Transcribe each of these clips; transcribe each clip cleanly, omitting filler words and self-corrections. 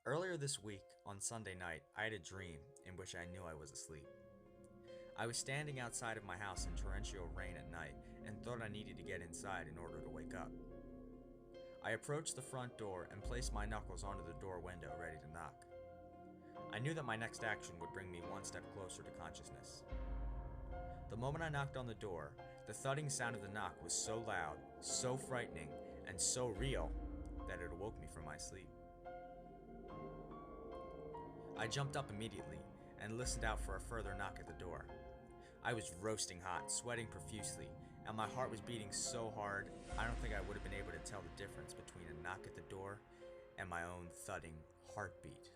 Earlier this week, on Sunday night, I had a dream in which I knew I was asleep. I was standing outside of my house in torrential rain at night and thought I needed to get inside in order to wake up. I approached the front door and placed my knuckles onto the door window ready to knock. I knew that my next action would bring me one step closer to consciousness. The moment I knocked on the door, the thudding sound of the knock was so loud, so frightening, and so real that it awoke me from my sleep. I jumped up immediately and listened out for a further knock at the door. I was roasting hot, sweating profusely, and my heart was beating so hard I don't think I would have been able to tell the difference between a knock at the door and my own thudding heartbeat.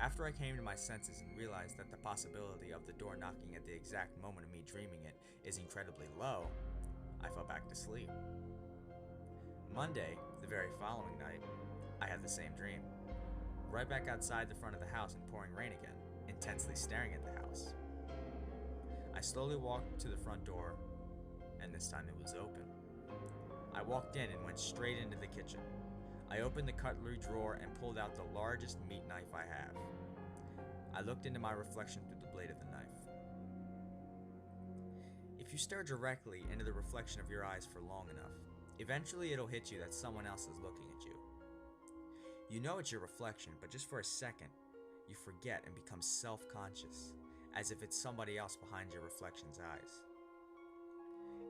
After I came to my senses and realized that the possibility of the door knocking at the exact moment of me dreaming it is incredibly low, I fell back to sleep. Monday, the very following night, I had the same dream. Right back outside the front of the house in pouring rain again, intensely staring at the house. I slowly walked to the front door, and this time it was open. I walked in and went straight into the kitchen. I opened the cutlery drawer and pulled out the largest meat knife I have. I looked into my reflection through the blade of the knife. If you stare directly into the reflection of your eyes for long enough, eventually it'll hit you that someone else is looking at you. You know it's your reflection, but just for a second, you forget and become self-conscious, as if it's somebody else behind your reflection's eyes.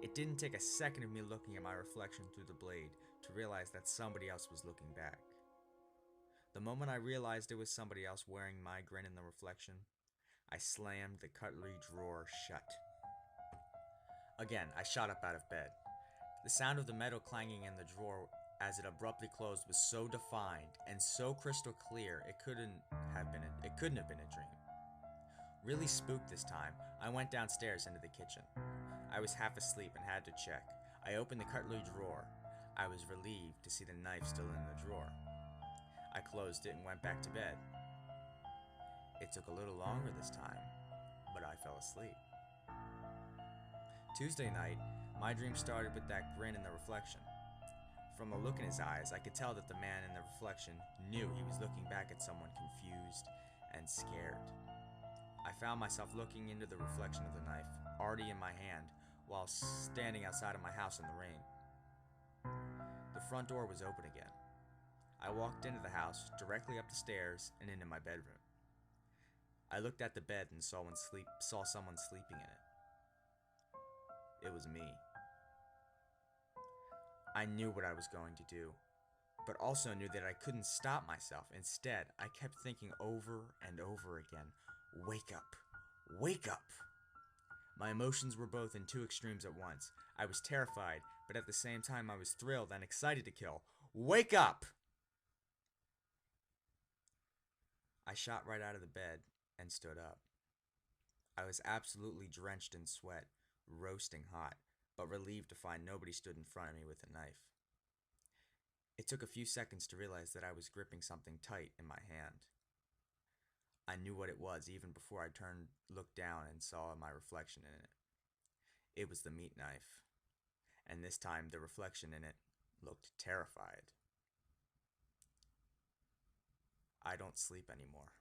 It didn't take a second of me looking at my reflection through the blade to realize that somebody else was looking back. The moment I realized it was somebody else wearing my grin in the reflection, I slammed the cutlery drawer shut. Again, I shot up out of bed. The sound of the metal clanging in the drawer as it abruptly closed was so defined and so crystal clear it couldn't have been a dream. Really spooked this time, I went downstairs into the kitchen. I was half asleep and had to check. I opened the cutlery drawer. I was relieved to see the knife still in the drawer. I closed it and went back to bed. It took a little longer this time, but I fell asleep. Tuesday night, my dream started with that grin in the reflection. From the look in his eyes, I could tell that the man in the reflection knew he was looking back at someone confused and scared. I found myself looking into the reflection of the knife, already in my hand, while standing outside of my house in the rain. The front door was open again. I walked into the house, directly up the stairs, and into my bedroom. I looked at the bed and saw someone sleeping in it. It was me. I knew what I was going to do, but also knew that I couldn't stop myself. Instead, I kept thinking over and over again, "Wake up! Wake up!" My emotions were both in two extremes at once. I was terrified, but at the same time I was thrilled and excited to kill. "Wake up!" I shot right out of the bed and stood up. I was absolutely drenched in sweat, roasting hot, but relieved to find nobody stood in front of me with a knife. It took a few seconds to realize that I was gripping something tight in my hand. I knew what it was even before I looked down and saw my reflection in it. It was the meat knife, and this time the reflection in it looked terrified. I don't sleep anymore.